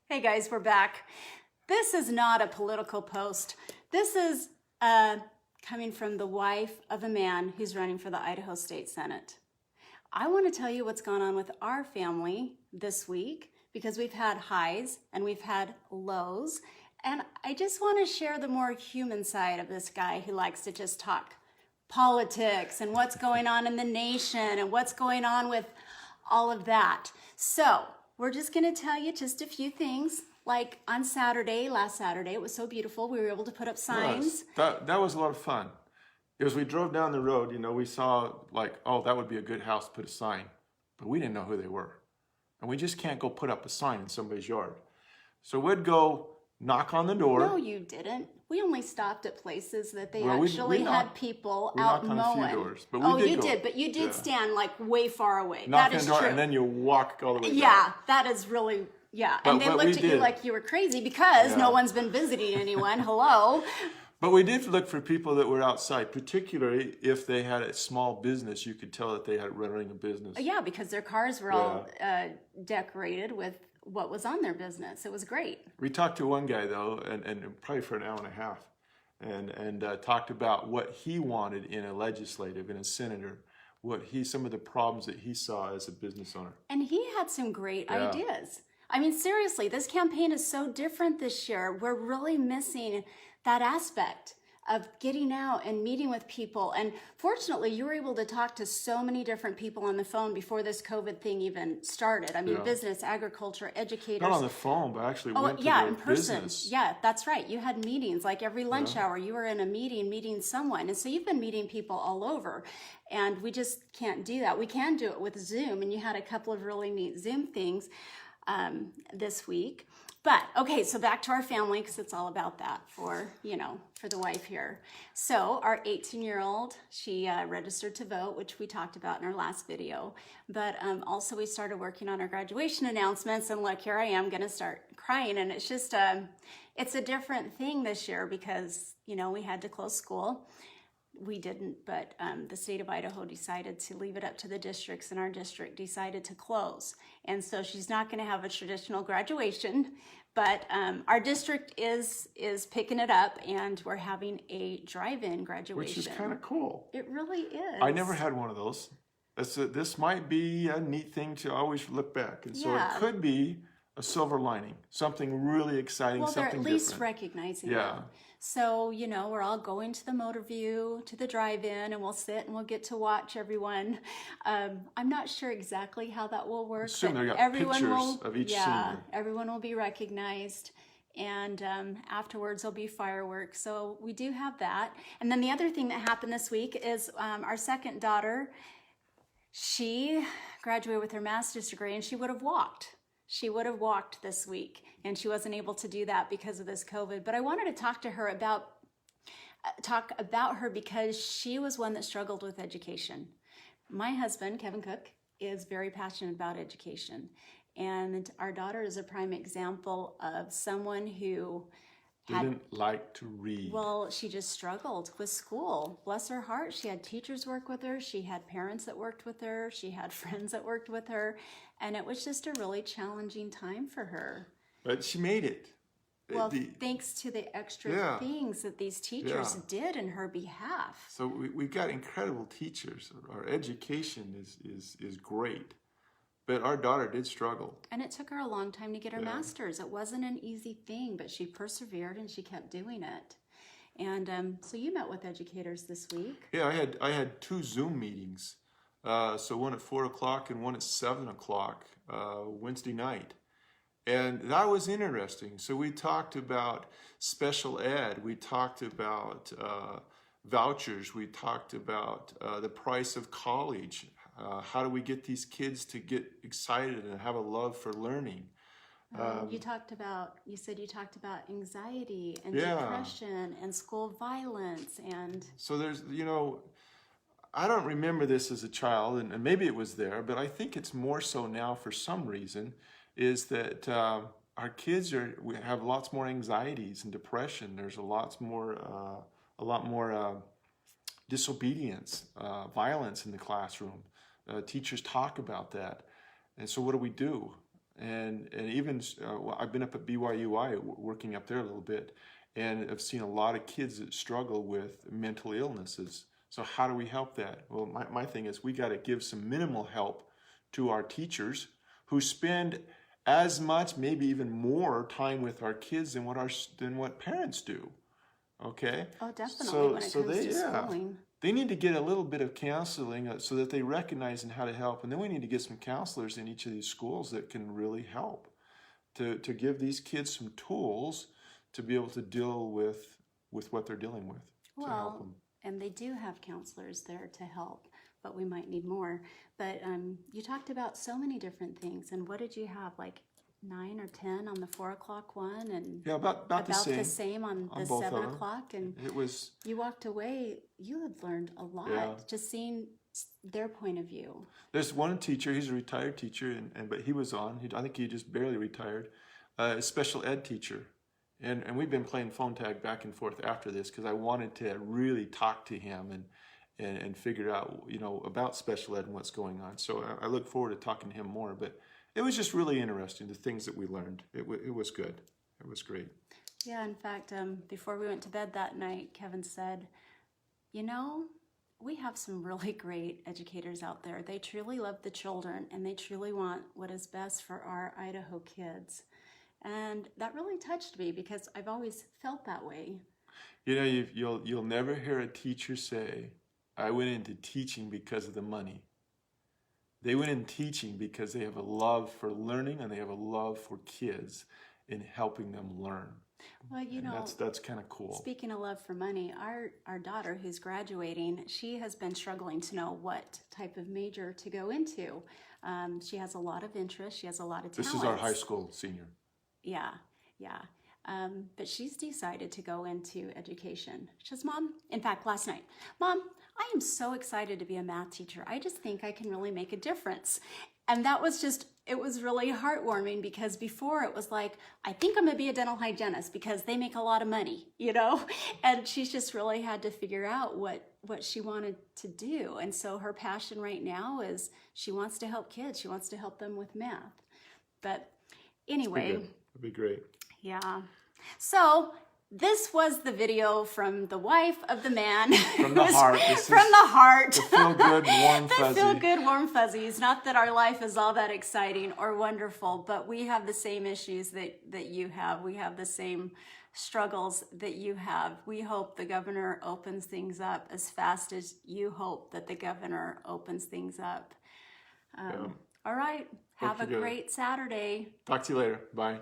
Hey guys, we're back. This is not a political post. This is coming from the wife of a man who's running for the Idaho State Senate. I want to tell you what's gone on with our family this week because we've had highs and we've had lows. And I just want to share the more human side of this guy who likes to just talk politics and what's going on in the nation and what's going on with all of that. So we're just going to tell you just a few things. Like on Saturday, last Saturday, it was so beautiful. We were able to put up signs. That was a lot of fun. As we drove down the road, we saw like, oh, that would be a good house to put a sign. But we didn't know who they were. And we just can't go put up a sign in somebody's yard. So we'd go knock on the door. No, you didn't. We only stopped at places that they actually had people out mowing. On a few doors, but you did, but you did stand like way far away. Knock that on is the door, true. and then you walk all the way down. Yeah, that is really, yeah. And they looked at you like you were crazy because no one's been visiting anyone. Hello. But we did look for people that were outside, particularly if they had a small business. You could tell that they had running a business. Yeah, because their cars were all decorated with what was on their business. It was great. We talked to one guy though, and probably for an hour and a half, and talked about what he wanted in a legislative, in a senator, some of the problems that he saw as a business owner. And he had some great ideas. I mean, seriously, this campaign is so different this year. We're really missing that aspect of getting out and meeting with people. And fortunately, you were able to talk to so many different people on the phone before this COVID thing even started. I mean, business, agriculture, educators. Not on the phone, but actually went to in person. Business. Yeah, that's right. You had meetings, like every lunch hour, you were in a meeting someone. And so you've been meeting people all over. And we just can't do that. We can do it with Zoom. And you had a couple of really neat Zoom things this week. But okay, so back to our family, because it's all about that for the wife here. So our 18-year-old, she registered to vote, which we talked about in our last video. But also we started working on our graduation announcements, and look, here I am going to start crying. And it's just it's a different thing this year because we had to close school. We didn't, but the state of Idaho decided to leave it up to the districts, and our district decided to close. And so she's not going to have a traditional graduation, but our district is picking it up, and we're having a drive-in graduation. Which is kind of cool. It really is. I never had one of those. This might be a neat thing to always look back. And so it could be a silver lining, something really exciting, something different. Well, they're at least recognizing it. So, we're all going to the motor view, to the drive-in, and we'll sit and we'll get to watch everyone. I'm not sure exactly how that will work. Assume they got pictures of each senior. Everyone will be recognized. And afterwards there'll be fireworks. So we do have that. And then the other thing that happened this week is our second daughter, she graduated with her master's degree, and she would have walked. She would have walked this week, and she wasn't able to do that because of this COVID. But I wanted to talk about her because she was one that struggled with education. My husband, Kevin Cook, is very passionate about education. And our daughter is a prime example of someone who didn't like to read. Well, she just struggled with school. Bless her heart. She had teachers work with her. She had parents that worked with her. She had friends that worked with her. And it was just a really challenging time for her. But she made it. Well, thanks to the extra things that these teachers did in her behalf. So we've got incredible teachers. Our education is great. But our daughter did struggle. And it took her a long time to get her master's. It wasn't an easy thing, but she persevered and she kept doing it. And so you met with educators this week. Yeah, I had 2 Zoom meetings. So one at 4 o'clock and one at 7 o'clock Wednesday night. And that was interesting. So we talked about special ed. We talked about vouchers. We talked about the price of college. How do we get these kids to get excited and have a love for learning? You said you talked about anxiety and depression and school violence and... So there's, I don't remember this as a child, and maybe it was there, but I think it's more so now for some reason, is that our kids have lots more anxieties and depression. There's a lot more disobedience, violence in the classroom. Teachers talk about that. And so what do? And even well, I've been up at BYUI working up there a little bit, and I've seen a lot of kids that struggle with mental illnesses. So how do we help that? Well, my thing is we got to give some minimal help to our teachers who spend as much, maybe even more time with our kids than what parents do. Okay? Oh, definitely So when it so comes they to schooling. they need to get a little bit of counseling so that they recognize and how to help. And then we need to get some counselors in each of these schools that can really help to give these kids some tools to be able to deal with what they're dealing with, to help Well, them. and they do have counselors there to help, but we might need more. But you talked about so many different things. And what did you have, like 9 or 10 on the 4 o'clock one, and Yeah, about the same on the both of 7 them. o'clock? And It was, you walked away, you had learned a lot, yeah. just seeing their point of view. There's one teacher, he's a retired teacher, but he was on. I think he just barely retired. A special ed teacher. And we've been playing phone tag back and forth after this because I wanted to really talk to him and figure out, about special ed and what's going on. So I look forward to talking to him more. But it was just really interesting, the things that we learned. It was good. It was great. Yeah, in fact, before we went to bed that night, Kevin said, we have some really great educators out there. They truly love the children, and they truly want what is best for our Idaho kids. And that really touched me because I've always felt that way. You'll never hear a teacher say, I went into teaching because of the money. They went in teaching because they have a love for learning and they have a love for kids in helping them learn. Well, that's kind of cool. Speaking of love for money, our daughter who's graduating, she has been struggling to know what type of major to go into. She has a lot of interest. She has a lot of talents. This is our high school senior. Yeah. But she's decided to go into education. She says, Mom, in fact, last night, Mom, I am so excited to be a math teacher. I just think I can really make a difference. And that was it was really heartwarming because before it was like, I think I'm going to be a dental hygienist because they make a lot of money, And she's just really had to figure out what she wanted to do. And so her passion right now is she wants to help kids. She wants to help them with math. But anyway. That'd be great. Yeah. So this was the video from the wife of the man. From the heart. From the heart. The feel-good, warm, fuzzy. The feel-good, warm fuzzies. Not that our life is all that exciting or wonderful, but we have the same issues that you have. We have the same struggles that you have. We hope the governor opens things up as fast as you hope that the governor opens things up. All right. Have a great Saturday. Talk to you later. Bye.